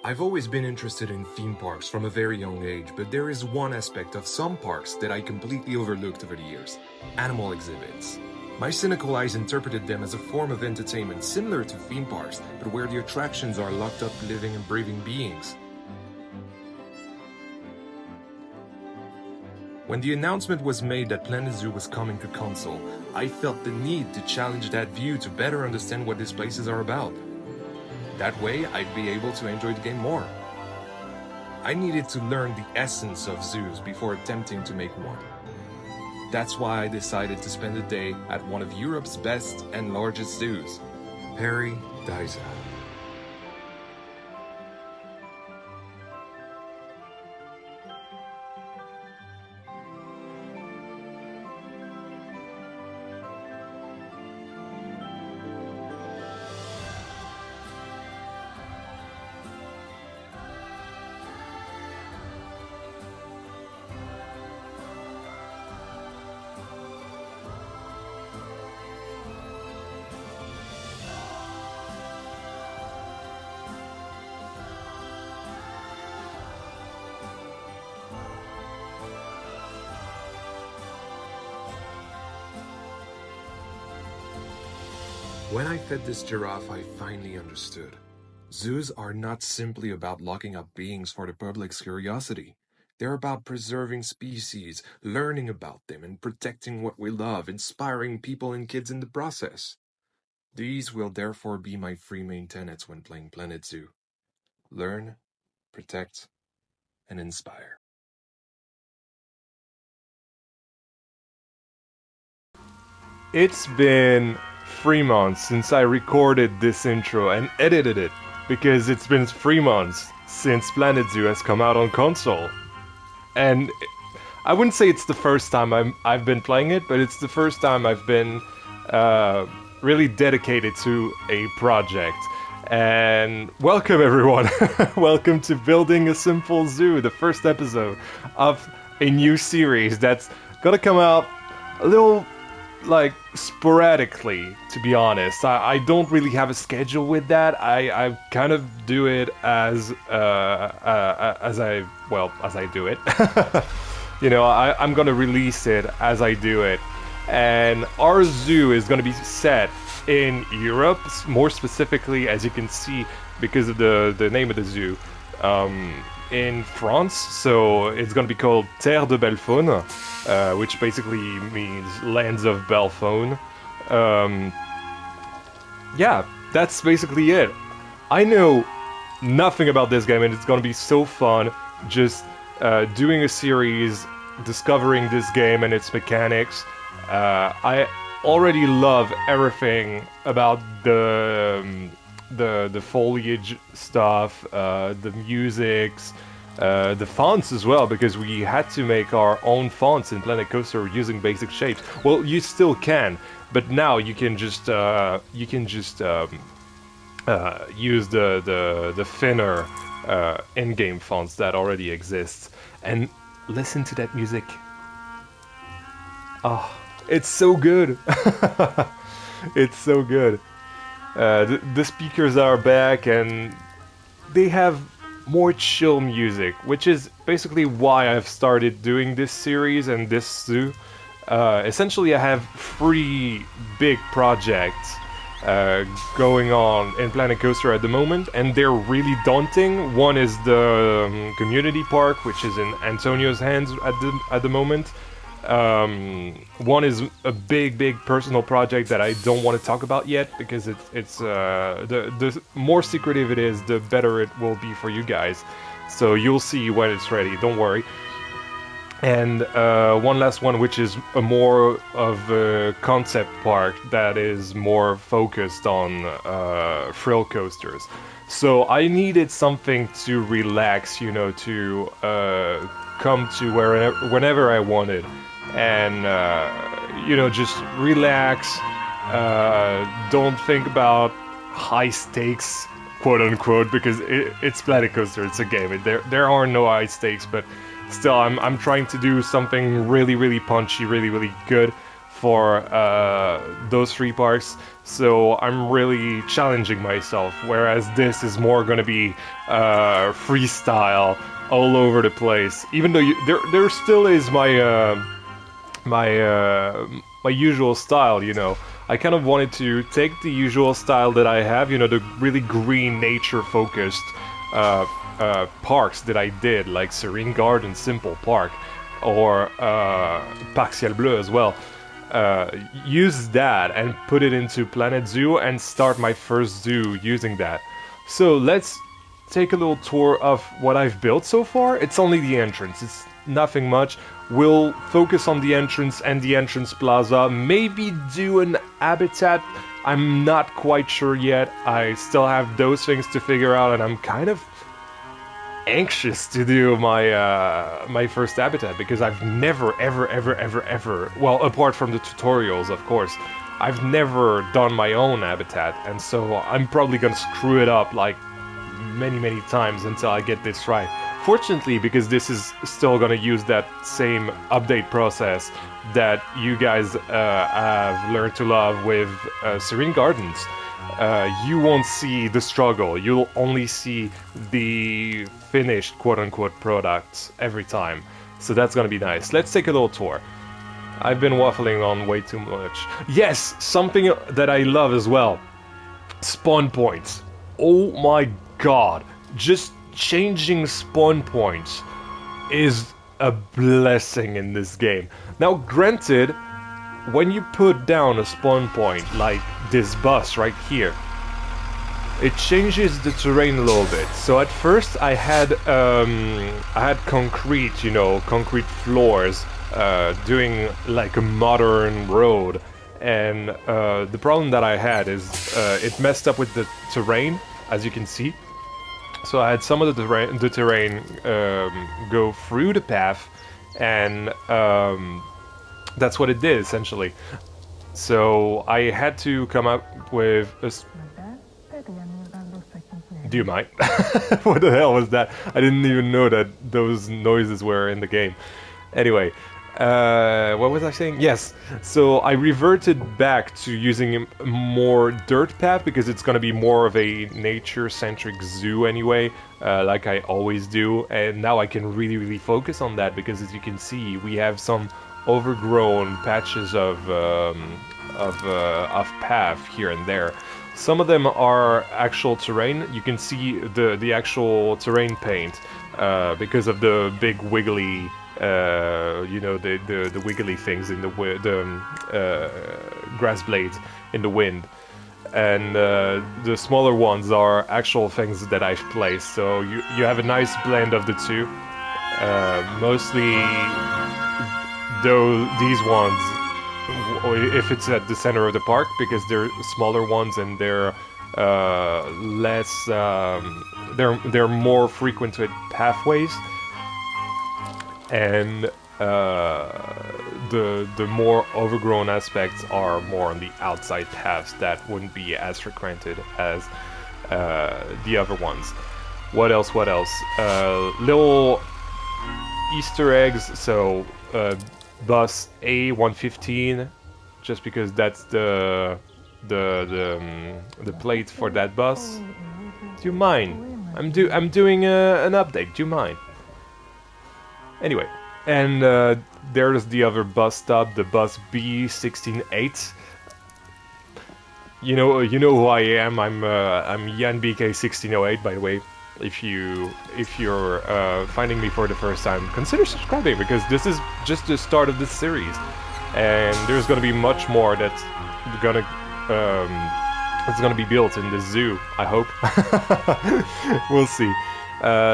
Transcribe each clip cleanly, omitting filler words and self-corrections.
I've always been interested in theme parks from a very young age, but there is one aspect of some parks that I completely overlooked over the years: animal exhibits. My cynical eyes interpreted them as a form of entertainment similar to theme parks, but where the attractions are locked up living and breathing beings. When the announcement was made that Planet Zoo was coming to console, I felt the need to challenge that view to better understand what these places are about. That way, I'd be able to enjoy the game more. I needed to learn the essence of zoos before attempting to make one. That's why I decided to spend a day at one of Europe's best and largest zoos, Paris-Diza. When I fed this giraffe, I finally understood. Zoos are not simply about locking up beings for the public's curiosity. They're about preserving species, learning about them, and protecting what we love, inspiring people and kids in the process. These will therefore be my three main tenets when playing Planet Zoo: learn, protect, and inspire. It's been 3 months since I recorded this intro and edited it, because it's been 3 months since Planet Zoo has come out on console. And I wouldn't say it's the first time I've been playing it, but it's the first time I've been really dedicated to a project. And welcome everyone! Welcome to Building a Simple Zoo, the first episode of a new series that's gonna come out a little sporadically, to be honest. I don't really have a schedule with that. I kind of do it as I do it. I'm gonna release it as I do it. And our zoo is gonna be set in Europe, more specifically, as you can see, because of the name of the zoo, in France. So it's gonna be called Terre de Belle Faune, which basically means lands of belle faune. Yeah, that's basically it. I know nothing about this game, and it's gonna be so fun just doing a series, discovering this game and its mechanics. I already love everything about the foliage stuff, the musics, the fonts as well, because we had to make our own fonts in Planet Coaster using basic shapes. Well, you still can, but now you can just use the thinner in-game fonts that already exist. And listen to that music. Oh, it's so good. It's so good. The speakers are back, and they have more chill music, which is basically why I've started doing this series and this zoo. Essentially, I have 3 big projects going on in Planet Coaster at the moment, and they're really daunting. One is the community park, which is in Antonio's hands at the moment. One is a big personal project that I don't want to talk about yet, because it's the more secretive it is, the better it will be for you guys. So you'll see when it's ready, don't worry. And one last one, which is a more of a concept park that is more focused on thrill coasters. So I needed something to relax, to come to whenever I wanted. And just relax, don't think about high stakes, quote unquote, because it's Planet Coaster, it's a game. There are no high stakes, but still, I'm trying to do something really punchy, really good for those three parks, so I'm really challenging myself. Whereas this is more gonna be freestyle all over the place. Even though there still is my usual style, you know. I kind of wanted to take the usual style that I have, you know, the really green, nature-focused parks that I did, like Serene Garden, Simple Park, or Parc Ciel Bleu as well. Use that and put it into Planet Zoo and start my first zoo using that. So let's take a little tour of what I've built so far. It's only the entrance, it's nothing much. We'll focus on the entrance and the entrance plaza, maybe do an habitat. I'm not quite sure yet. I still have those things to figure out, and I'm kind of anxious to do my first habitat because I've never ever well, apart from the tutorials, of course, I've never done my own habitat, and so I'm probably gonna screw it up like many times until I get this right. Fortunately, because this is still gonna use that same update process that you guys have learned to love with Serene Gardens, you won't see the struggle. You'll only see the finished quote-unquote products every time. So that's gonna be nice. Let's take a little tour. I've been waffling on way too much. Yes, something that I love as well. Spawn points. Oh my god. Just changing spawn points is a blessing in this game. Now, granted, when you put down a spawn point like this bus right here, it changes the terrain a little bit. So at first I had concrete, you know, concrete floors, doing like a modern road, and the problem that I had is it messed up with the terrain, as you can see. So I had some of the terrain go through the path, and that's what it did essentially. So I had to come up with a. Do you mind? What the hell was that? I didn't even know that those noises were in the game. Anyway, what was I saying? Yes, so I reverted back to using a more dirt path because it's gonna be more of a nature-centric zoo anyway, like I always do, and now I can really focus on that because, as you can see, we have some overgrown patches of path here and there. Some of them are actual terrain. You can see the actual terrain paint because of the big wiggly. You know, the wiggly things in the grass blades in the wind, and the smaller ones are actual things that I've placed. So you have a nice blend of the two. Mostly, though, these ones, if it's at the center of the park, because they're smaller ones and they're less, they're more frequented pathways. And the more overgrown aspects are more on the outside paths that wouldn't be as frequented as the other ones. What else? Little Easter eggs. So bus A115, just because that's the plate for that bus. Do you mind? I'm doing an update. Do you mind? Anyway, and there's the other bus stop, the bus B168. You know who I am. I'm YanBK1608, by the way. If you're finding me for the first time, consider subscribing because this is just the start of this series, and there's gonna be much more that's gonna be built in the zoo. I hope. We'll see.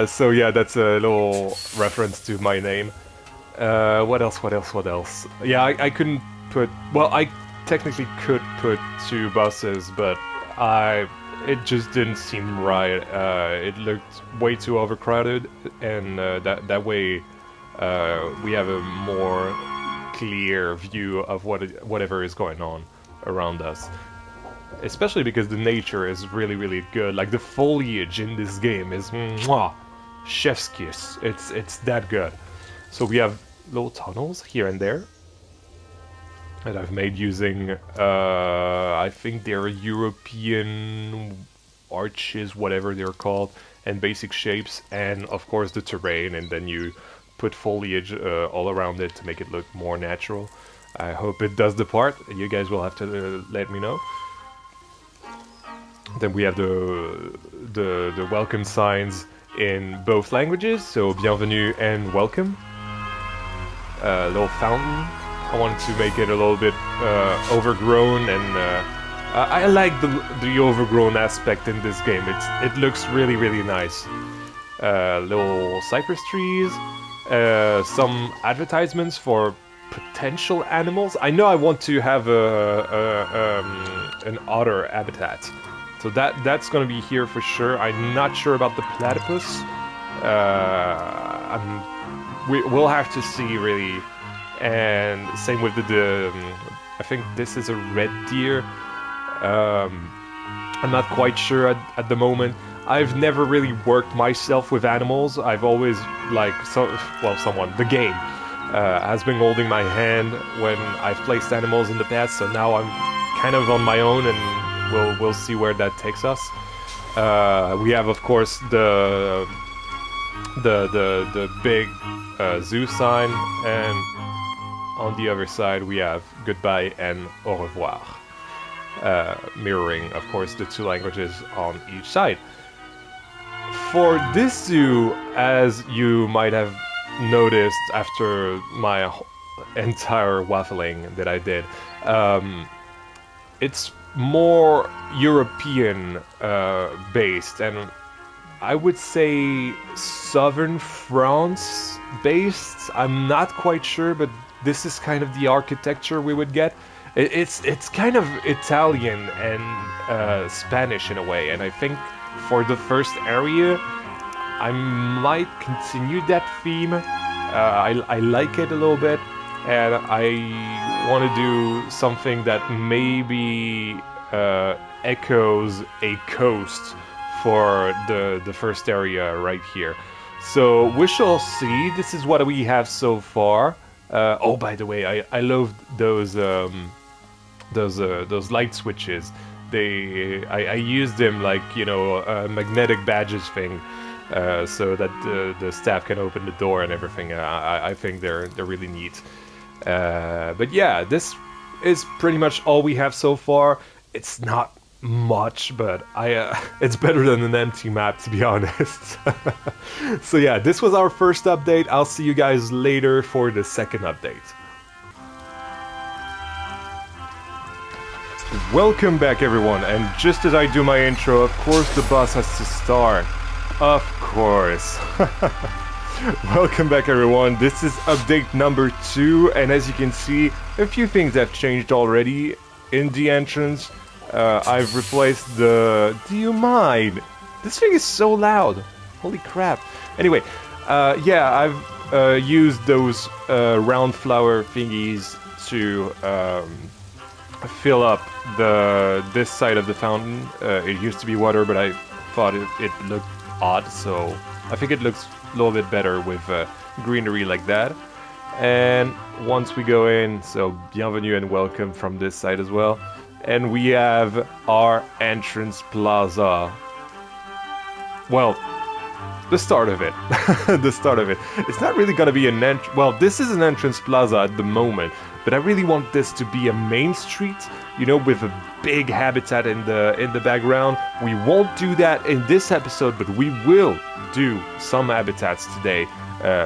So yeah, that's a little reference to my name. What else? Yeah, I couldn't put... Well, I technically could put two buses, but it just didn't seem right. It looked way too overcrowded, and that way we have a more clear view of whatever is going on around us. Especially because the nature is really good. Like, the foliage in this game is mwah, chef's kiss. It's that good. So we have little tunnels here and there. that I've made using, I think they're European arches, whatever they're called, and basic shapes, and of course the terrain, and then you put foliage all around it to make it look more natural. I hope it does the part. You guys will have to let me know. Then we have the welcome signs in both languages, so bienvenue and welcome. Little fountain. I wanted to make it a little bit overgrown, and I like the overgrown aspect in this game. It looks really nice. Little cypress trees, some advertisements for potential animals. I know I want to have an otter habitat, so that's gonna be here for sure. I'm not sure about the platypus. We'll have to see really. And same with the I think this is a red deer. I'm not quite sure at the moment. I've never really worked myself with animals. I've always the game has been holding my hand when I've placed animals in the past. So now I'm kind of on my own, and we'll see where that takes us. We have, of course, the big zoo sign, and on the other side we have goodbye and au revoir, mirroring, of course, the two languages on each side. For this zoo, as you might have noticed after my entire waffling that I did, it's more European based, and I would say southern France based. I'm not quite sure, but this is kind of the architecture we would get. It's kind of Italian and Spanish in a way, and I think for the first area I might continue that theme. I like it a little bit, and I want to do something that maybe echoes a coast for the first area right here. So we shall see. This is what we have so far. Oh, by the way, I love those light switches. I use them like, you know, magnetic badges thing, so that the staff can open the door and everything. I think they're really neat. But yeah, this is pretty much all we have so far. It's not much, but it's better than an empty map, to be honest. So yeah, this was our first update. I'll see you guys later for the second update. Welcome back, everyone, and just as I do my intro, of course the boss has to start. Of course. Welcome back, everyone. This is update number 2, and as you can see, a few things have changed already in the entrance. I've replaced the... Do you mind? This thing is so loud. Holy crap. Anyway, yeah, I've used those round flower thingies to fill up this side of the fountain. It used to be water, but I thought it looked odd, so I think it looks a little bit better with greenery like that. And once we go in, so bienvenue and welcome from this side as well. And we have our entrance plaza. Well, the start of it. The start of it. It's not really gonna be an entrance. Well, this is an entrance plaza at the moment, but I really want this to be a main street, you know, with a big habitat in the background. We won't do that in this episode, but we will do some habitats today.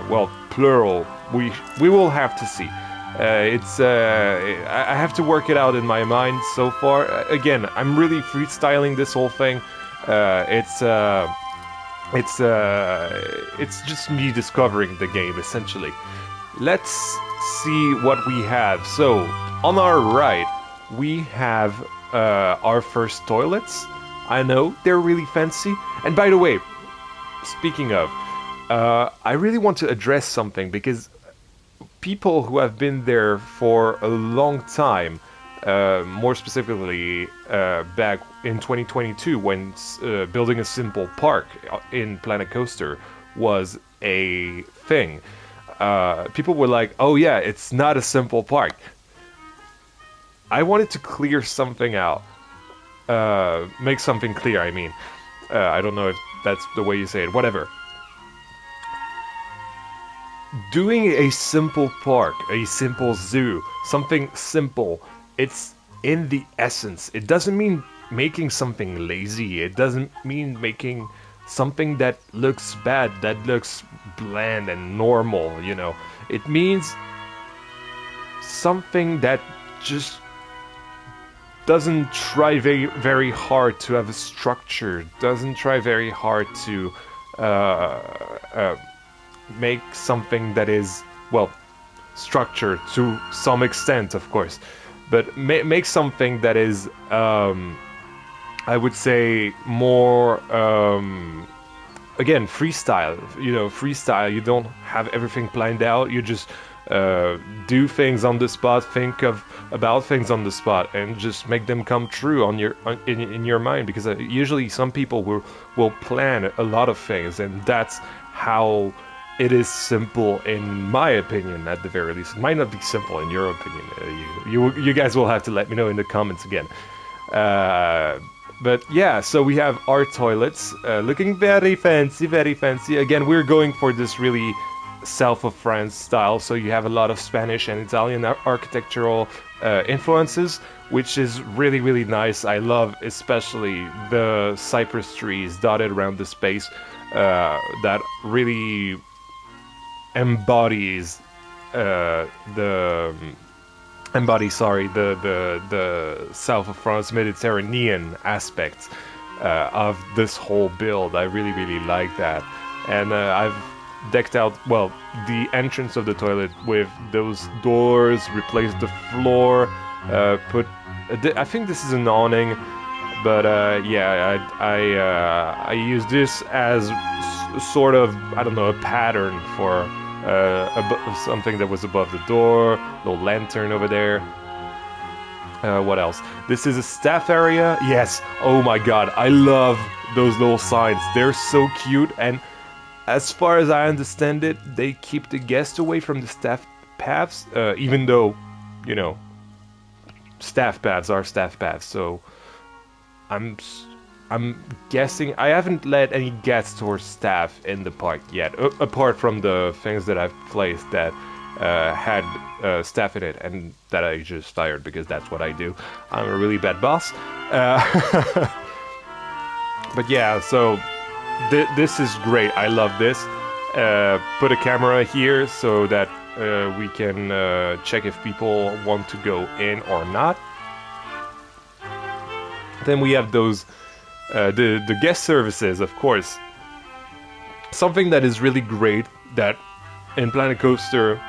Well, plural. We will have to see. I have to work it out in my mind so far. Again, I'm really freestyling this whole thing. It's just me discovering the game, essentially. Let's see what we have. So, on our right, we have our first toilets. I know, they're really fancy. And by the way, speaking of, I really want to address something, because people who have been there for a long time, more specifically back in 2022 when building a simple park in Planet Coaster was a thing, people were like, oh yeah, it's not a simple park. I wanted to clear something out, make something clear. I mean, I don't know if that's the way you say it. Whatever. Doing a simple park, a simple zoo, something simple, it's in the essence. It doesn't mean making something lazy. It doesn't mean making something that looks bad, that looks bland and normal, you know. It means something that just doesn't try very, very hard to have a structure, doesn't try very hard to uh, uh, make something that is, well, structured to some extent, of course, but make something that is, I would say, more, again, freestyle. You know, freestyle. You don't have everything planned out. You just do things on the spot, think of about things on the spot, and just make them come true on your in your mind. Because usually some people will plan a lot of things, and that's how it is simple, in my opinion, at the very least. It might not be simple in your opinion. You guys will have to let me know in the comments again. But yeah, so we have our toilets, looking very fancy, very fancy. Again, we're going for this really south of France style, so you have a lot of Spanish and Italian architectural influences, which is really, really nice. I love especially the cypress trees dotted around the space, that really embodies the the south of France Mediterranean aspects of this whole build. I really, really like that. And I've decked out, well, the entrance of the toilet with those doors, replaced the floor, put I think this is an awning, but yeah, I use this as sort of, I don't know, a pattern for something that was above the door, little lantern over there. What else? This is a staff area. Yes. Oh my god, I love those little signs. They're so cute, and as far as I understand it, they keep the guests away from the staff paths, even though, you know, staff paths are staff paths. So I'm guessing I haven't let any guests or staff in the park yet, apart from the things that I've placed that had staff in it and that I just fired because that's what I do. I'm a really bad boss. But yeah, so this is great. I love this. Put a camera here so that we can check if people want to go in or not. Then we have those the guest services, of course. Something that is really great that in Planet Coaster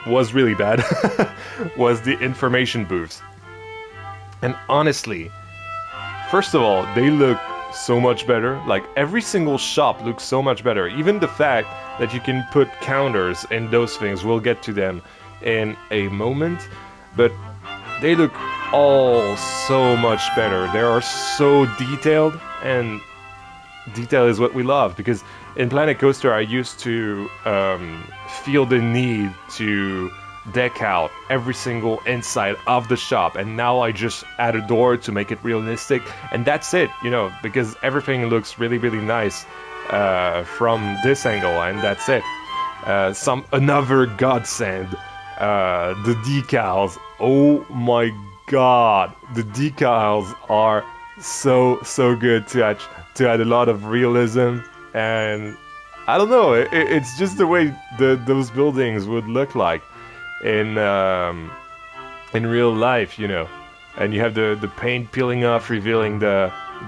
was really bad was the information booths. And honestly, first of all, they look so much better. Like, every single shop looks so much better. Even the fact that you can put counters in those things, we'll get to them in a moment, but they look all so much better. They are so detailed, and detail is what we love, because in Planet Coaster I used to feel the need to deck out every single inside of the shop, and now I just add a door to make it realistic, and that's it, you know, because everything looks really, really nice from this angle, and that's it. Another godsend, the decals. Oh my god, the decals are so good to add a lot of realism, and I don't know, it's just the way those buildings would look like in real life, you know. And you have the paint peeling off, revealing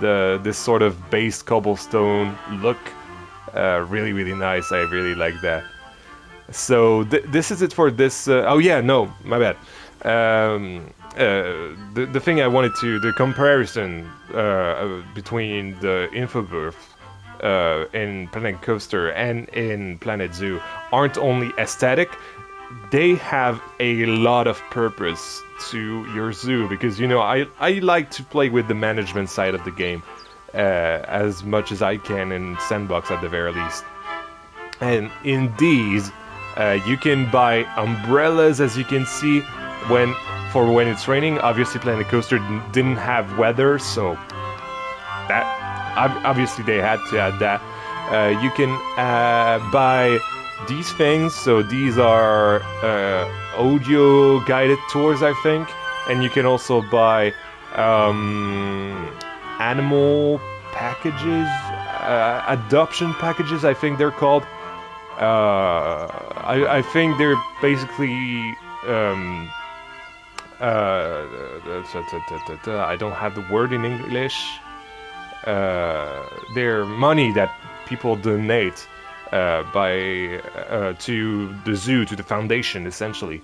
this sort of base cobblestone look. Really, really nice. I really like that. So this is it for this. Oh yeah, no, my bad. The thing I wanted to, the comparison between the info booth in Planet Coaster and in Planet Zoo aren't only aesthetic, they have a lot of purpose to your zoo, because, you know, I like to play with the management side of the game as much as I can in Sandbox at the very least. And in these, you can buy umbrellas, as you can see. when when it's raining. Obviously, Planet Coaster didn't have weather, so that obviously they had to add that. You can buy these things, so these are audio guided tours, I think, and you can also buy animal packages, adoption packages, I think they're called. I think they're basically I don't have the word in English. They're money that people donate by to the zoo, to the foundation, essentially,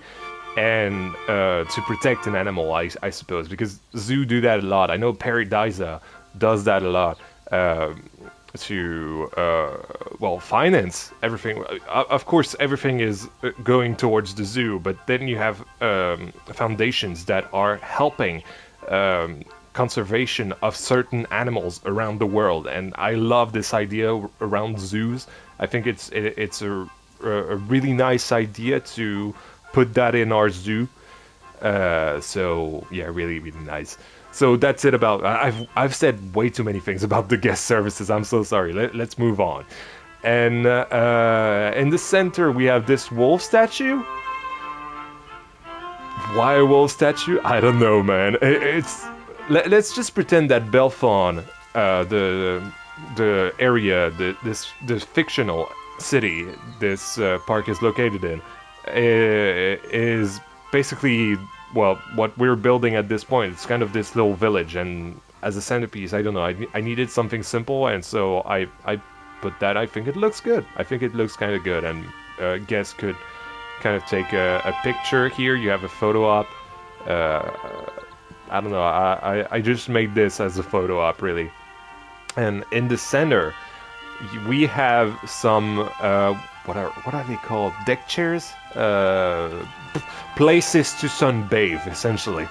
and to protect an animal, I suppose, because zoo do that a lot. I know Paradisa does that a lot. To finance everything. Of course, everything is going towards the zoo, but then you have foundations that are helping conservation of certain animals around the world, and I love this idea around zoos. I think it's a really nice idea to put that in our zoo. So yeah, really, really nice. So that's it about. I've said way too many things about the guest services. I'm so sorry. Let's move on. And in the center we have this wolf statue. Why a wolf statue? I don't know, man. Let's just pretend that Belfon, the area, this fictional city this park is located in, is basically, well, what we're building at this point. It's kind of this little village, and as a centerpiece, I don't know, I needed something simple, and so I put that. I think it looks good. I think it looks kind of good, and guests could kind of take a picture here. You have a photo op. I don't know, I just made this as a photo op, really. And in the center, we have some, what are they called? Deck chairs? Places to sunbathe, essentially.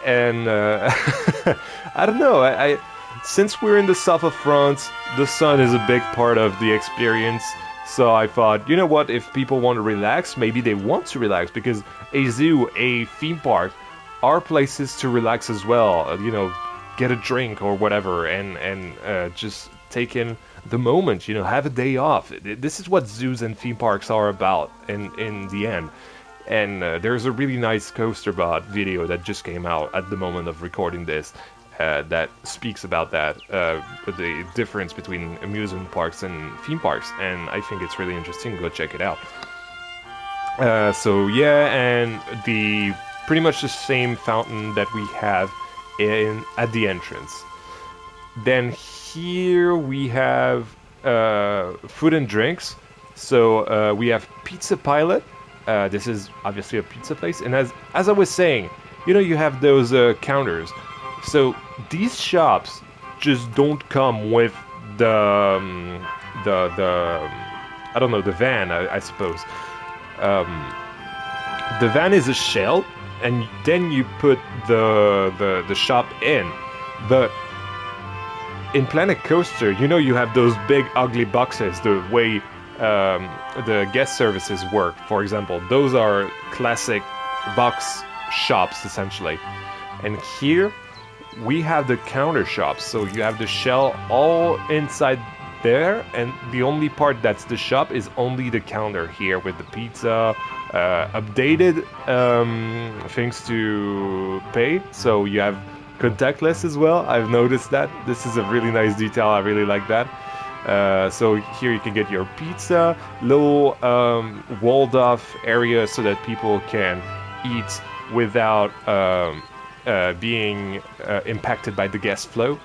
And I don't know. Since we're in the south of France, the sun is a big part of the experience. So I thought, you know what? If people want to relax, maybe they want to relax, because a zoo, a theme park, are places to relax as well. You know, get a drink or whatever, and just take in the moment. You know, have a day off. This is what zoos and theme parks are about in the end. And there's a really nice CoasterBot video that just came out at the moment of recording this that speaks about that, the difference between amusement parks and theme parks, and I think it's really interesting. Go check it out. So yeah, and pretty much the same fountain that we have at the entrance. Then here we have food and drinks. So we have Pizza Pilot. This is obviously a pizza place, and as I was saying, you know, you have those counters. So these shops just don't come with the I don't know, the van, I suppose. The van is a shell, and then you put the shop in. But in Planet Coaster, you know, you have those big ugly boxes, the way the guest services work, for example. Those are classic box shops, essentially. And here we have the counter shops. So you have the shell all inside there, and the only part that's the shop is only the counter here with the pizza, updated things to pay. So you have contactless as well. I've noticed that. This is a really nice detail. I really like that. So here you can get your pizza, little walled off area so that people can eat without being impacted by the guest flow.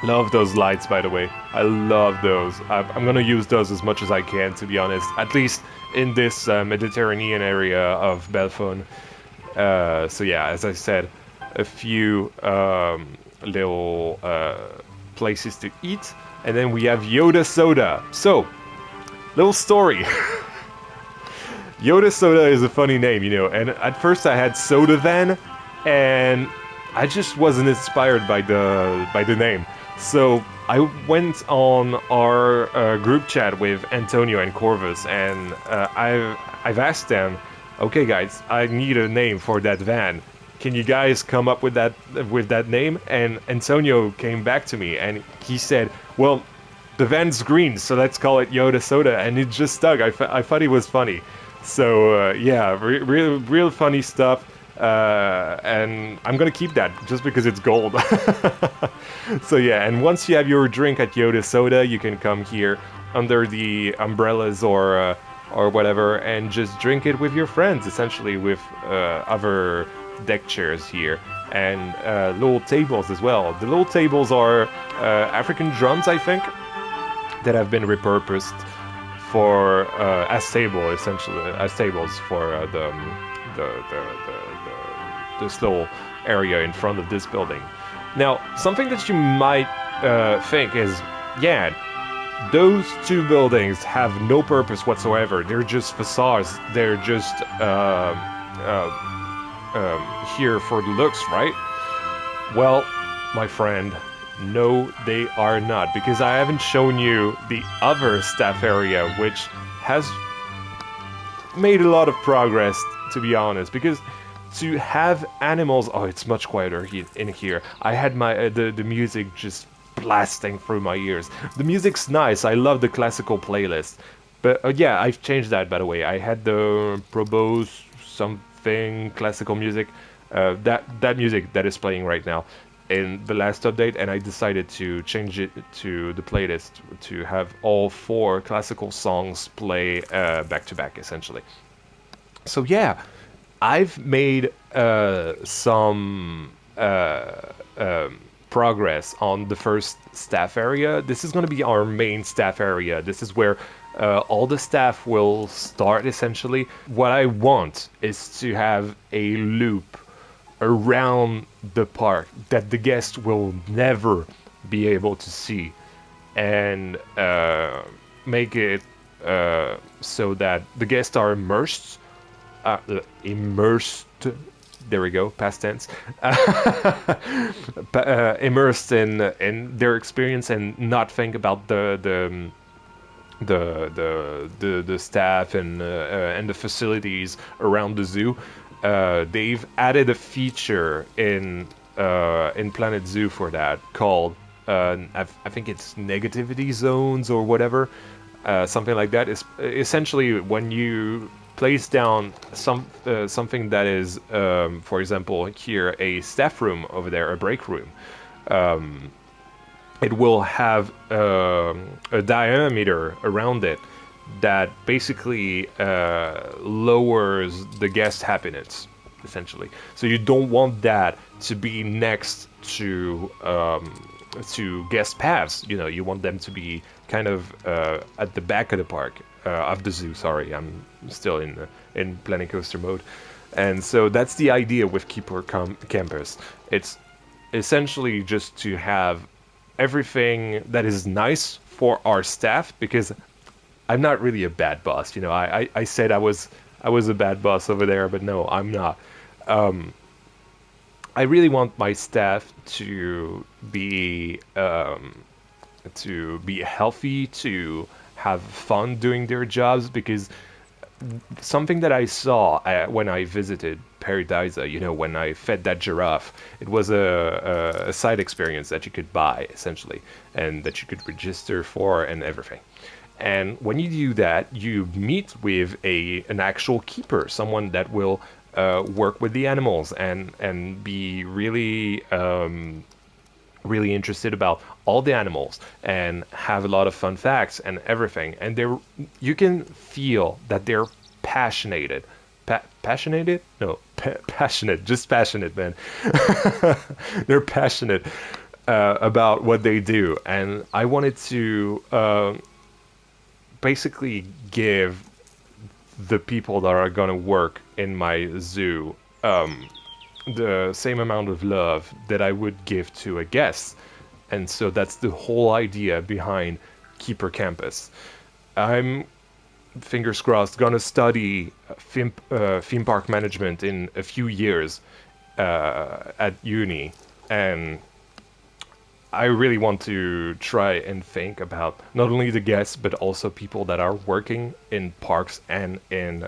Love those lights, by the way. I love those. I'm gonna use those as much as I can, to be honest. At least in this Mediterranean area of Belfon. So yeah, as I said, a few little places to eat. And then we have Yoda Soda. So, little story. Yoda Soda is a funny name, you know. And at first I had Soda Van, and I just wasn't inspired by the name. So I went on our group chat with Antonio and Corvus, and I've asked them okay, guys, I need a name for that van. Can you guys come up with that name? And Antonio came back to me and he said, well, the van's green, so let's call it Yoda Soda, and it just stuck. I thought it was funny. So yeah, real funny stuff. And I'm gonna keep that just because it's gold. So yeah, and once you have your drink at Yoda Soda, you can come here under the umbrellas or whatever, and just drink it with your friends, essentially with other deck chairs here and little tables as well. The little tables are African drums, I think, that have been repurposed for as table essentially as tables for this little area in front of this building. Now, something that you might think is, yeah, those two buildings have no purpose whatsoever. They're just facades. They're just here for the looks, right? Well, my friend, no, they are not, because I haven't shown you the other staff area, which has made a lot of progress, to be honest, because to have animals, oh, it's much quieter in here. I had my the music just blasting through my ears. The music's nice. I love the classical playlist, but yeah, I've changed that, by the way. I had the Probos something classical music, that music that is playing right now in the last update, and I decided to change it to the playlist to have all four classical songs play back to back, essentially. So yeah, I've made some progress on the first staff area. This is going to be our main staff area. This is where all the staff will start, essentially. What I want is to have a loop around the park that the guest will never be able to see, and make it so that the guests are immersed. There we go, past tense. Immersed in their experience and not think about the staff and the facilities around the zoo. They've added a feature in Planet Zoo for that called I think it's negativity zones or whatever, something like that. Is essentially when you place down something that is, for example, here a staff room over there, a break room. It will have a diameter around it that basically lowers the guest happiness, essentially. So you don't want that to be next to guest paths. You know, you want them to be kind of at the back of the park, of the zoo. Sorry, I'm still in Planet Coaster mode, and so that's the idea with Keeper Campus. It's essentially just to have everything that is nice for our staff, because I'm not really a bad boss. You know, I said I was a bad boss over there, but no, I'm not. I really want my staff to be healthy, to have fun doing their jobs, because something that I saw when I visited Paradisa, you know, when I fed that giraffe, it was a side experience that you could buy, essentially, and that you could register for and everything. And when you do that, you meet with an actual keeper, someone that will work with the animals and be really really interested about all the animals and have a lot of fun facts and everything. And you can feel that they're passionate. Passionate? No, passionate. Just passionate, man. They're passionate about what they do, and I wanted to basically give the people that are gonna work in my zoo the same amount of love that I would give to a guest. And so that's the whole idea behind Keeper Campus. I'm, fingers crossed, gonna study theme park management in a few years at uni, and I really want to try and think about not only the guests but also people that are working in parks and in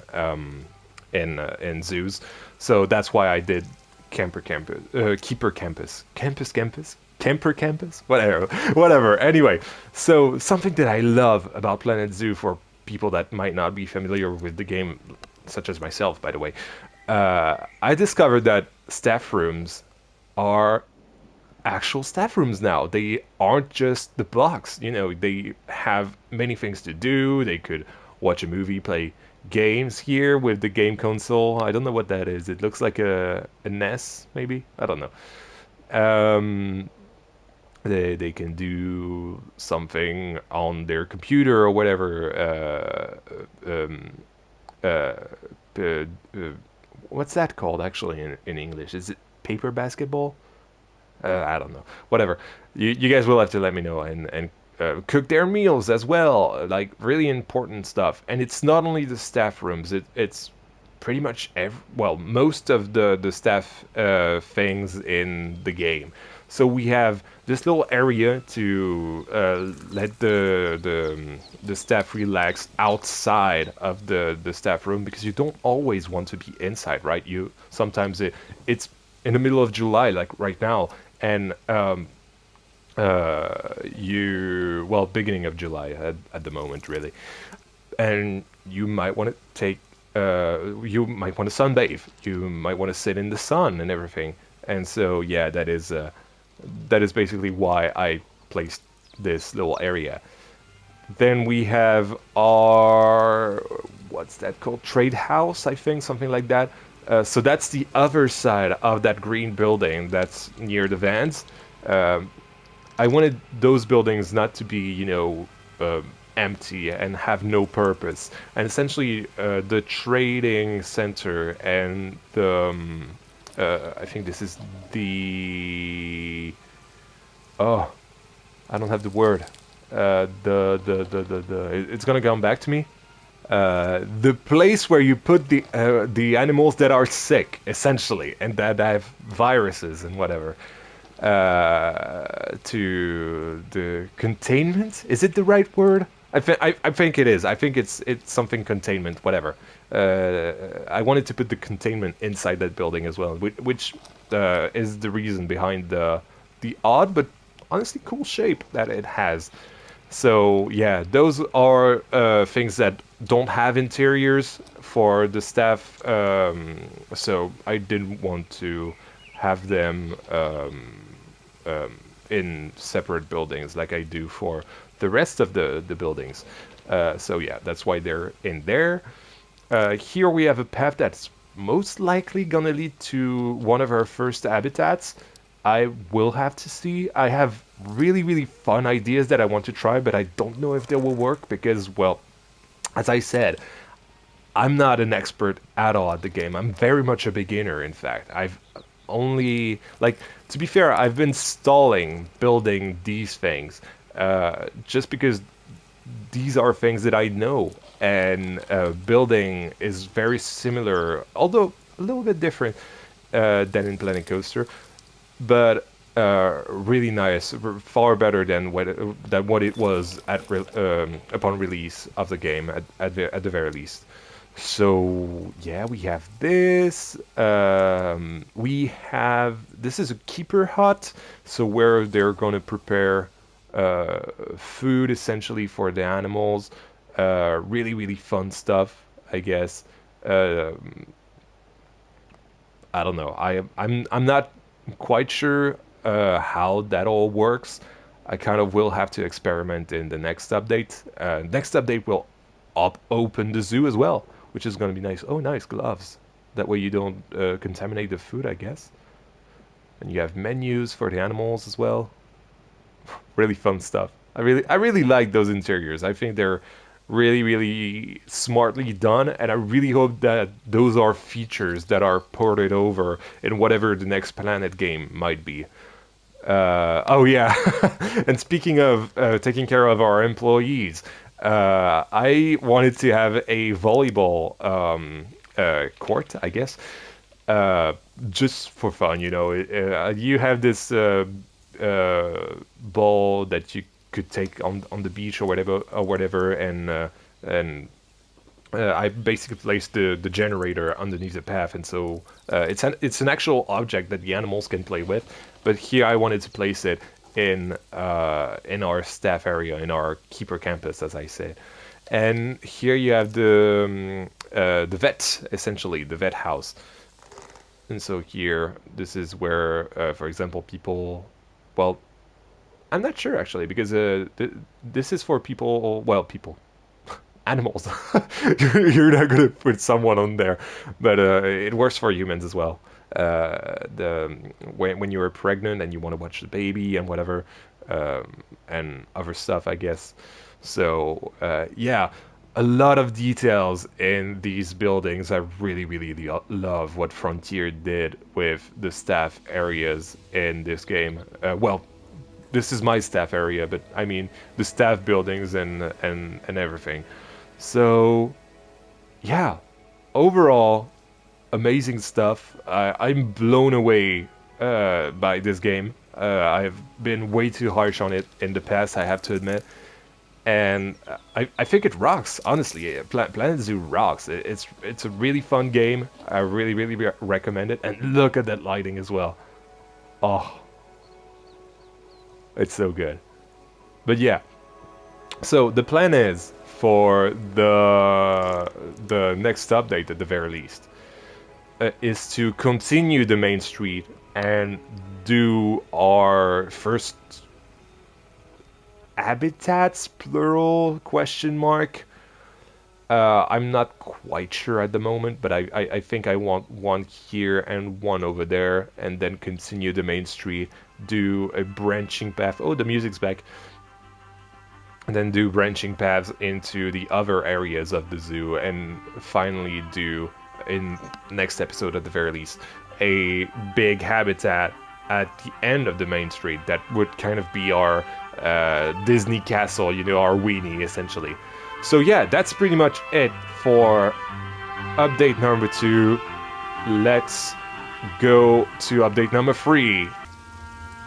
in zoos. So that's why I did Keeper Camper Campus, whatever, whatever. Anyway, so something that I love about Planet Zoo for people that might not be familiar with the game, such as myself, by the way, I discovered that staff rooms are actual staff rooms now. They aren't just the box. They have many things to do. They could watch a movie, play games here with the game console. I don't know what that is. It looks like a NES, maybe. I don't know. Um, they can do something on their computer or whatever. Uh, uh, uh, what's that called actually in English? Is it paper basketball? I don't know. Whatever. You guys will have to let me know and cook their meals as well. Like really important stuff. And it's not only the staff rooms. It's pretty much most of the staff things in the game. So we have this little area to let the staff relax outside of the staff room because you don't always want to be inside, right? You sometimes it's in the middle of July, like right now, and beginning of July at the moment, really, and you might want to you might want to sunbathe, you might want to sit in the sun and everything, and so yeah, that is basically why I placed this little area. Then we have our what's that called? Trade house, I think, something like that. So that's the other side of that green building that's near the vans. Um, I wanted those buildings not to be, empty and have no purpose. And essentially, the trading center and I think this is oh, I don't have the word. It's gonna come back to me. The place where you put the animals that are sick, essentially, and that have viruses and whatever. To the containment. Is it the right word? I think it is. I think it's something containment, whatever. I wanted to put the containment inside that building as well, which is the reason behind the odd but honestly cool shape that it has. So yeah, those are things that don't have interiors for the staff. So I didn't want to have them in separate buildings like I do for the rest of the buildings. So yeah, that's why they're in there. Here we have a path that's most likely gonna lead to one of our first habitats. I will have to see. I have really, really fun ideas that I want to try, but I don't know if they will work because, well, as I said, I'm not an expert at all at the game. I'm very much a beginner, in fact. I've only, like, to be fair, I've been stalling building these things just because these are things that I know, and building is very similar, although a little bit different than in Planet Coaster, but really nice, far better than what it was upon release of the game at the very least. So yeah, we have this. This is a keeper hut, so where they're going to prepare food essentially for the animals. Really, really fun stuff, I guess. Uh, I don't know. I'm not quite sure how that all works. I kind of will have to experiment in the next update. Next update will open the zoo as well, which is going to be nice. Oh, nice gloves. That way you don't contaminate the food, I guess. And you have menus for the animals as well. Really fun stuff. I really like those interiors. I think they're really, really smartly done, and I really hope that those are features that are ported over in whatever the next Planet game might be. Oh yeah, and speaking of taking care of our employees, I wanted to have a volleyball court, I guess, uh, just for fun. You have this ball that you could take on the beach or whatever, and I basically placed the generator underneath the path, and so it's an actual object that the animals can play with. But here I wanted to place it in our staff area, in our keeper campus, as I said. And here you have the vet, essentially the vet house. And so here, this is where, for example, people. Well, I'm not sure actually because this is for people. Well, people, animals. You're not gonna put someone on there, but it works for humans as well. The when you're pregnant and you want to watch the baby and whatever, and other stuff, I guess. So yeah, a lot of details in these buildings. I really, really love what Frontier did with the staff areas in this game. Well, this is my staff area, but I mean the staff buildings and everything. So, yeah, overall, amazing stuff. I'm blown away by this game. I've been way too harsh on it in the past, I have to admit. And I think it rocks, honestly. Planet Zoo rocks. It's a really fun game. I really, really recommend it. And look at that lighting as well. Oh, it's so good. But yeah, so the plan is for the next update at the very least is to continue the main street and do our first habitats plural question mark. I'm not quite sure at the moment, but I think I want one here and one over there, and then continue the main street, do a branching path. Oh, the music's back. And then do branching paths into the other areas of the zoo, and finally do, in next episode at the very least, a big habitat at the end of the main street that would kind of be our Disney castle, you know, our weenie essentially. So yeah, that's pretty much it for update number 2. Let's go to update number 3.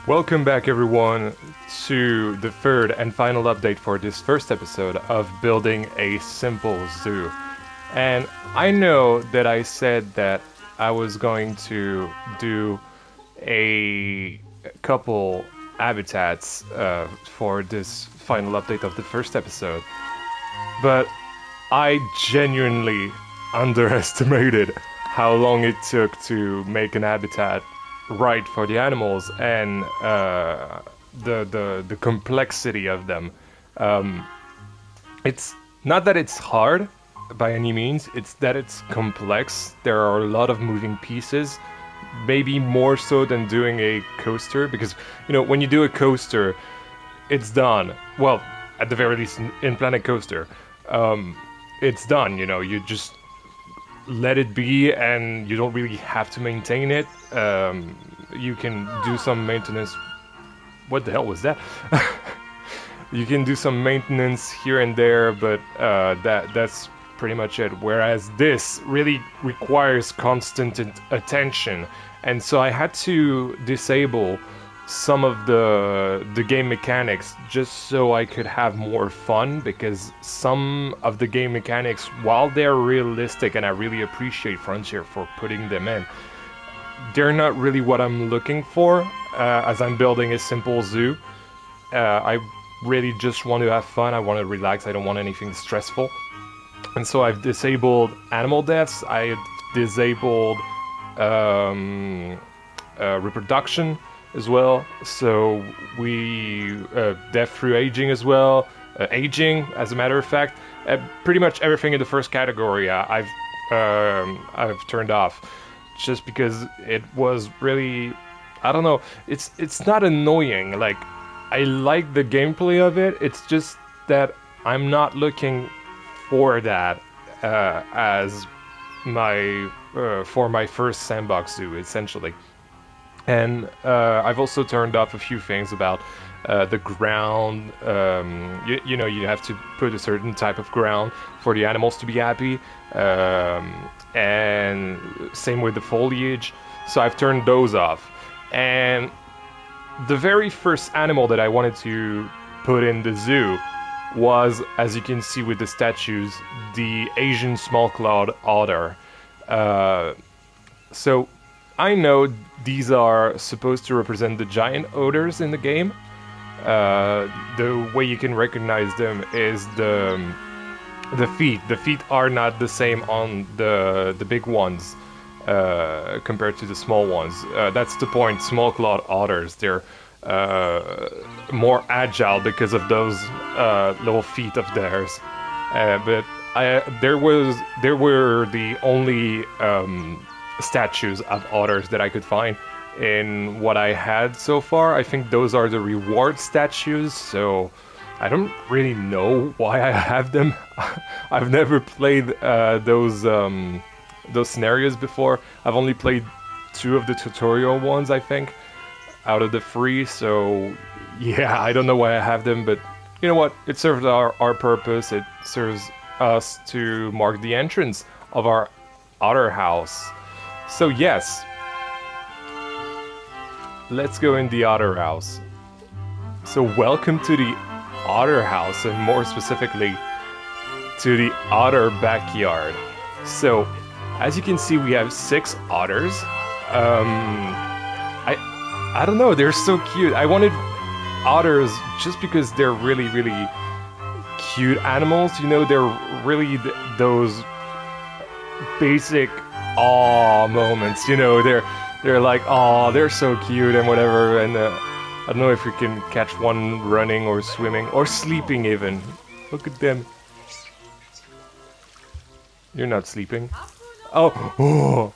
Welcome back, everyone, to the third and final update for this first episode of Building a Simple Zoo. And I know that I said that I was going to do a couple habitats for this final update of the first episode, but I genuinely underestimated how long it took to make an habitat right for the animals, and the complexity of them. It's not that it's hard by any means, it's that it's complex. There are a lot of moving pieces, maybe more so than doing a coaster, because, you know, when you do a coaster, it's done. Well, at the very least in Planet Coaster, it's done, you know, you just let it be and you don't really have to maintain it. You can do some maintenance. What the hell was that? You can do some maintenance here and there, but that's pretty much it. Whereas this really requires constant attention, and so I had to disable some of the game mechanics just so I could have more fun, because some of the game mechanics, while they're realistic and I really appreciate Frontier for putting them in, they're not really what I'm looking for as I'm building a simple zoo. I really just want to have fun, I want to relax, I don't want anything stressful. And so I've disabled animal deaths, I've disabled reproduction as well. So we death through aging as well, aging as a matter of fact, pretty much everything in the first category I've turned off, just because it was really, I don't know, it's not annoying, like I like the gameplay of it, it's just that I'm not looking for that as my for my first sandbox zoo essentially. And I've also turned off a few things about the ground. You know, you have to put a certain type of ground for the animals to be happy. And same with the foliage. So I've turned those off. And the very first animal that I wanted to put in the zoo was, as you can see with the statues, the Asian small-clawed otter. Uh, so I know these are supposed to represent the giant otters in the game. The way you can recognize them is the feet. The feet are not the same on the big ones compared to the small ones. That's the point. Small clawed otters, they're more agile because of those little feet of theirs. But there were the only statues of otters that I could find in what I had so far. I think those are the reward statues, so I don't really know why I have them. I've never played those scenarios before. I've only played 2 of the tutorial ones, I think, out of the 3, so yeah, I don't know why I have them, but you know what? It serves our purpose. It serves us to mark the entrance of our otter house. So yes, let's go in the otter house. So welcome to the otter house, and more specifically to the otter backyard. So as you can see, we have 6 otters. I don't know, they're so cute. I wanted otters just because they're really, really cute animals. You know, they're really those basic aw moments. You know, they're like, aw, they're so cute and whatever. And I don't know if you can catch one running or swimming or sleeping even. Look at them. You're not sleeping. Oh.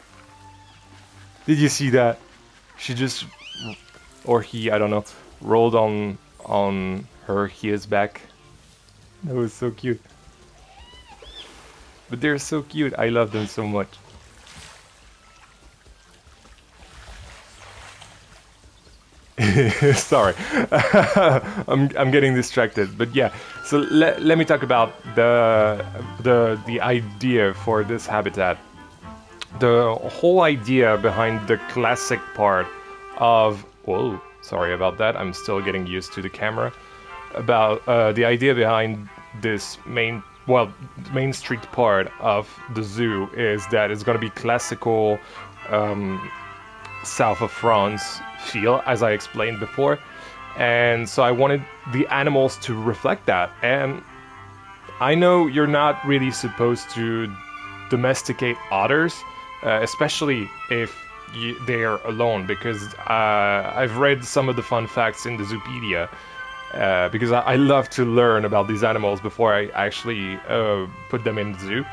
Did you see that? She just, or he, I don't know, rolled on his back. That was so cute. But they're so cute. I love them so much. Sorry, I'm getting distracted. But yeah, so let me talk about the idea for this habitat. The whole idea behind the classic part of, whoa, sorry about that, I'm still getting used to the camera, about the idea behind this main street part of the zoo is that it's going to be classical south of France feel, as I explained before, and so I wanted the animals to reflect that. And I know you're not really supposed to domesticate otters, especially if they're alone, because I've read some of the fun facts in the Zoopedia, because I love to learn about these animals before I actually put them in the zoo.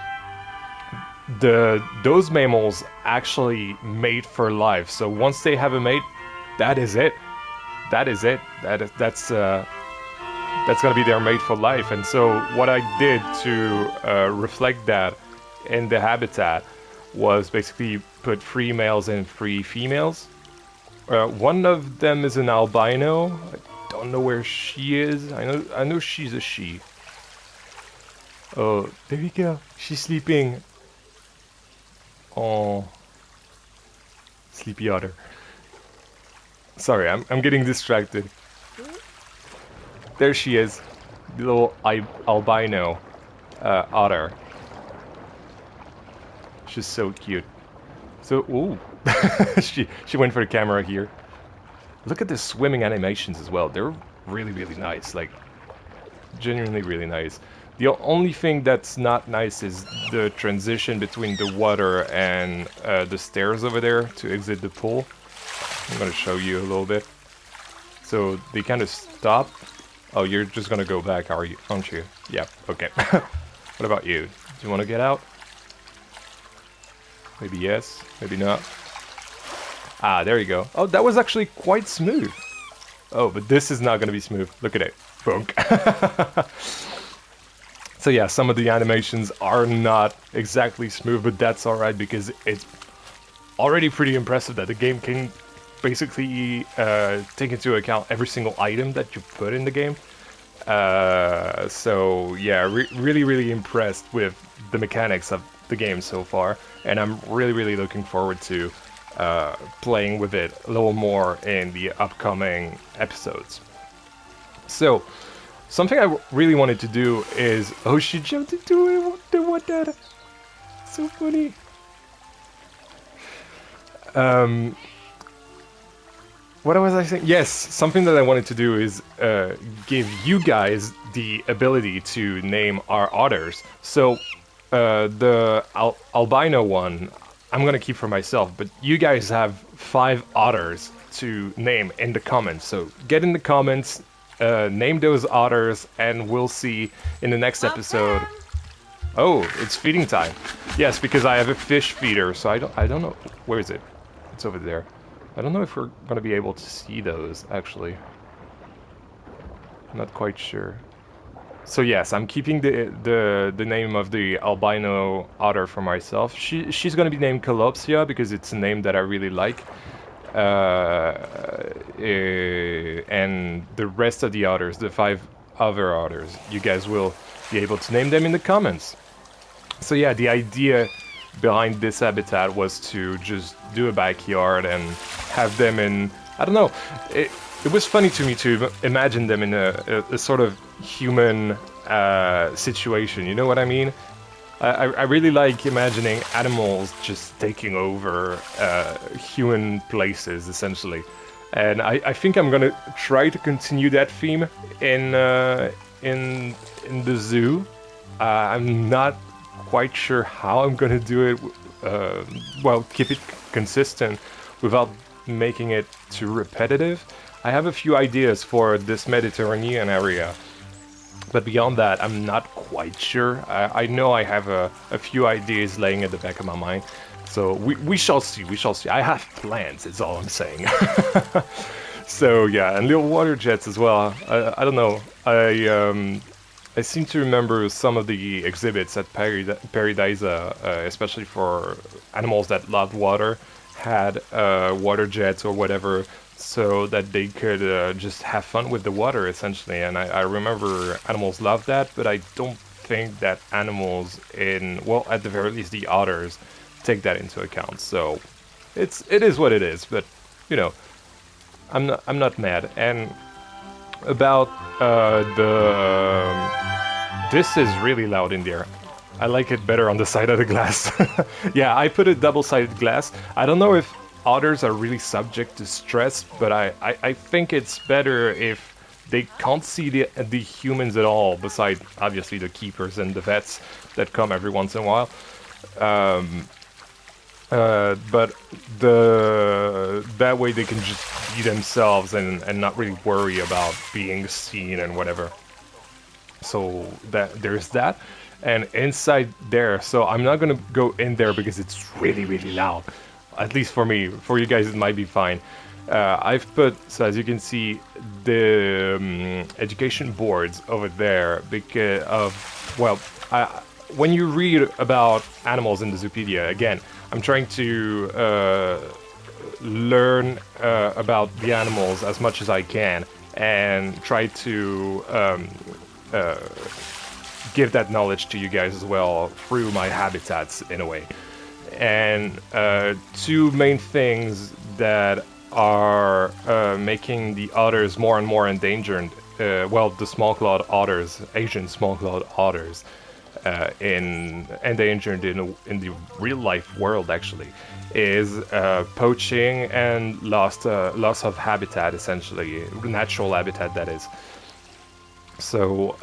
Those mammals actually mate for life, so once they have a mate, that is it. That's gonna be their mate for life. And so what I did to reflect that in the habitat was basically put 3 males and 3 females. One of them is an albino. I don't know where she is. I know she's a she. Oh, there you go. She's sleeping. Oh, sleepy otter. Sorry, I'm getting distracted. There she is, the little albino otter. She's so cute. So, ooh, she went for the camera here. Look at the swimming animations as well. They're really, really nice. Like, genuinely really nice. The only thing that's not nice is the transition between the water and the stairs over there to exit the pool. I'm gonna show you a little bit. So they kind of stop. Oh, you're just gonna go back, aren't you? Yeah, okay. What about you? Do you want to get out? Maybe yes, maybe not. Ah, there you go. Oh, that was actually quite smooth. Oh, but this is not gonna be smooth. Look at it. Bonk. So yeah, some of the animations are not exactly smooth, but that's alright because it's already pretty impressive that the game can basically take into account every single item that you put in the game. So yeah, really, really impressed with the mechanics of the game so far, and I'm really, really looking forward to playing with it a little more in the upcoming episodes. So something I really wanted to do is... Oh, she jumped into it! What that? So funny. What was I saying? Yes, something that I wanted to do is give you guys the ability to name our otters. So the albino one, I'm gonna keep for myself, but you guys have 5 otters to name in the comments. So get in the comments, name those otters, and we'll see in the next episode. Oh, it's feeding time. Yes, because I have a fish feeder, so I don't know. Where is it? It's over there. I don't know if we're gonna be able to see those, actually. I'm not quite sure. So yes, I'm keeping the name of the albino otter for myself. She's gonna be named Calopsia because it's a name that I really like. And the rest of the otters, the 5 other otters, you guys will be able to name them in the comments. So yeah, the idea behind this habitat was to just do a backyard and have them in, I don't know, it was funny to me to imagine them in a sort of human situation, you know what I mean? I really like imagining animals just taking over human places, essentially. And I think I'm gonna try to continue that theme in the zoo. I'm not quite sure how I'm gonna do it. Well, keep it consistent without making it too repetitive. I have a few ideas for this Mediterranean area, but beyond that, I'm not quite sure. I know I have a few ideas laying at the back of my mind, so we shall see. We shall see. I have plans. Is all I'm saying. So yeah, and little water jets as well. I don't know. I seem to remember some of the exhibits at Paradisa, especially for animals that loved water, had water jets or whatever, so that they could just have fun with the water, essentially. And I remember animals love that, but I don't think that animals well, at the very least, the otters take that into account. So it is what it is. But you know, I'm not mad. And about this is really loud in there. I like it better on the side of the glass. Yeah, I put a double-sided glass. I don't know if otters are really subject to stress, but I think it's better if they can't see the humans at all, besides obviously the keepers and the vets that come every once in a while. But that way they can just be themselves and not really worry about being seen and whatever. So there's that. And inside there, so I'm not gonna go in there because it's really, really loud. At least for me. For you guys, it might be fine. I've put, so as you can see, the education boards over there because of, well, when you read about animals in the Zoopedia, again, I'm trying to learn about the animals as much as I can and try to give that knowledge to you guys as well through my habitats in a way. And 2 main things that are making the otters more and more endangered, well, the small-clawed otters, Asian small-clawed otters, endangered in the real-life world actually, is poaching and loss of habitat, essentially, natural habitat that is. So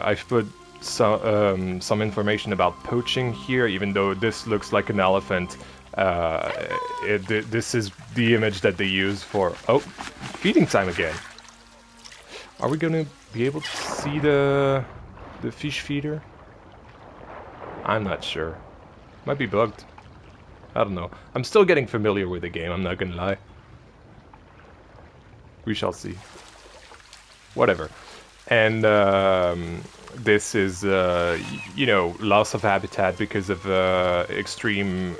I've put some information about poaching here, even though this looks like an elephant. This is the image that they use for... Oh, feeding time again. Are we gonna be able to see the fish feeder? I'm not sure. Might be bugged. I don't know. I'm still getting familiar with the game, I'm not gonna lie. We shall see. Whatever. And this is, you know, loss of habitat because of extreme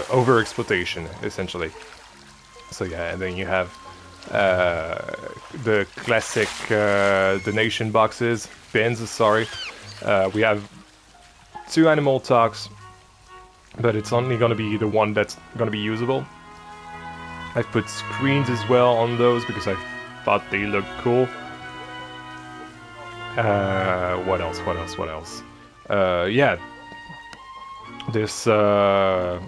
overexploitation, essentially. So yeah, and then you have the classic donation boxes, bins, sorry. We have 2 animal talks, but it's only going to be the one that's going to be usable. I've put screens as well on those because I thought they looked cool. What else? What else? What else? Yeah, this I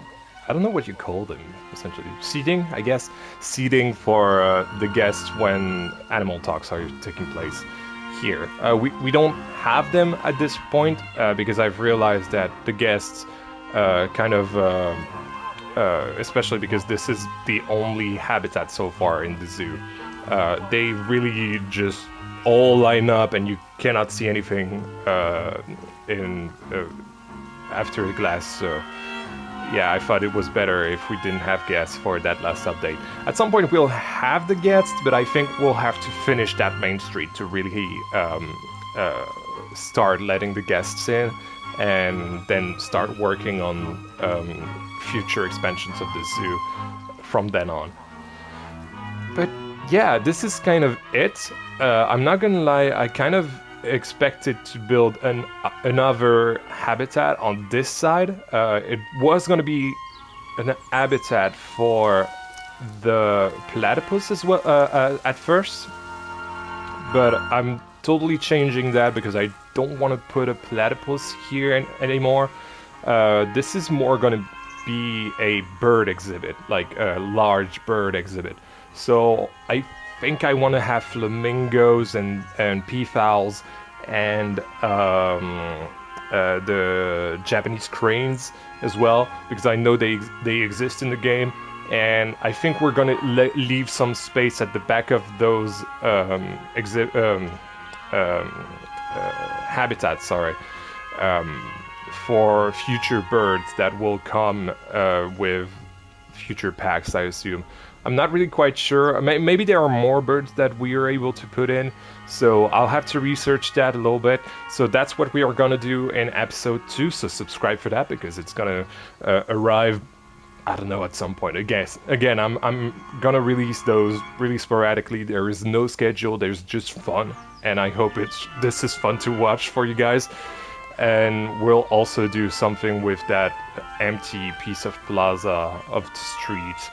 don't know what you call them. Essentially, seating, I guess. Seating for the guests when animal talks are taking place here. We don't have them at this point because I've realized that the guests kind of. Especially because this is the only habitat so far in the zoo. They really just all line up, and you cannot see anything in after the glass. So yeah, I thought it was better if we didn't have guests for that last update. At some point we'll have the guests, but I think we'll have to finish that main street to really start letting the guests in, and then start working on future expansions of the zoo from then on. But yeah, this is kind of it. I'm not gonna lie, I kind of expected to build another habitat on this side. It was gonna be an habitat for the platypus as well at first, but I'm totally changing that because I don't want to put a platypus here anymore. This is more gonna be a bird exhibit, like a large bird exhibit. So I think I want to have flamingos and peafowls and the Japanese cranes as well, because I know they exist in the game, and I think we're gonna leave some space at the back of those habitats. Sorry. For future birds that will come with future packs, I assume. I'm not really quite sure. Maybe there are more birds that we are able to put in, so I'll have to research that a little bit. So that's what we are gonna do in episode 2, so subscribe for that because it's gonna arrive, I don't know, at some point. Again, I'm gonna release those really sporadically. There is no schedule, there's just fun, and I hope this is fun to watch for you guys. And we'll also do something with that empty piece of plaza of the street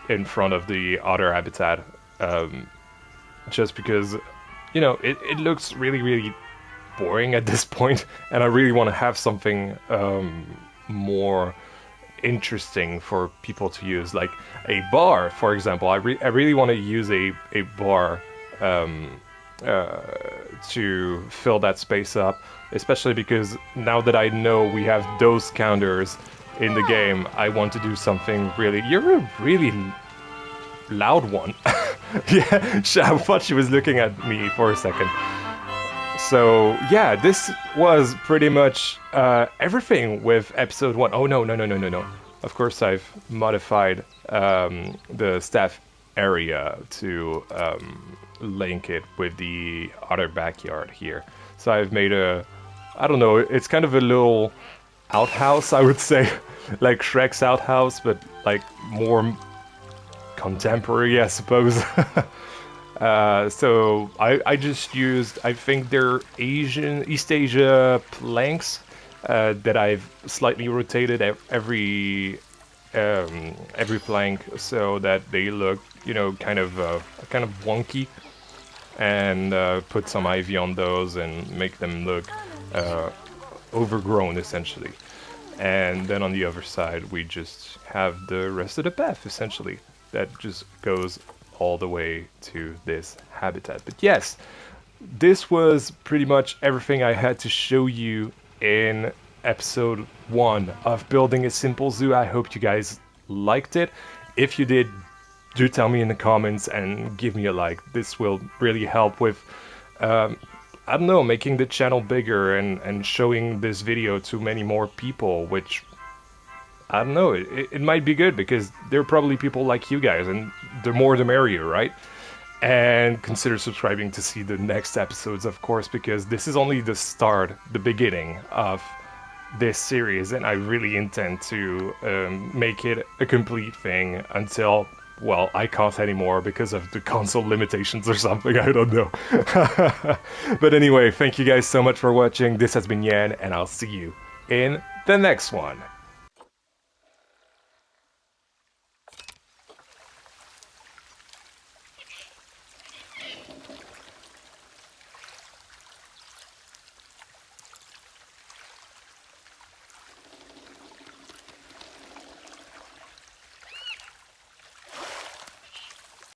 in front of the otter habitat, just because, you know, it looks really, really boring at this point, and I really want to have something more interesting for people to use, like a bar, for example. I really want to use a bar to fill that space up, especially because now that I know we have dose counters in the game, I want to do something really... You're a really loud one. Yeah, I thought she was looking at me for a second. So yeah, this was pretty much everything with episode 1. Oh no. Of course I've modified the staff area to link it with the other backyard here. So I've made I don't know, it's kind of a little outhouse, I would say, like Shrek's outhouse, but like more contemporary, I suppose. So I just used, I think they're East Asia planks that I've slightly rotated every plank so that they look, you know, kind of wonky, and put some ivy on those and make them look overgrown, essentially. And then on the other side we just have the rest of the path, essentially, that just goes all the way to this habitat. But yes, this was pretty much everything I had to show you in episode 1 of Building a Simple Zoo. I hope you guys liked it. If you did, do tell me in the comments and give me a like. This will really help with I don't know, making the channel bigger and showing this video to many more people, which, I don't know, it might be good because there are probably people like you guys, and the more the merrier, right? And consider subscribing to see the next episodes, of course, because this is only the start, the beginning of this series, and I really intend to make it a complete thing until, well, I can't anymore because of the console limitations or something, I don't know. But anyway, thank you guys so much for watching. This has been Yan, and I'll see you in the next one.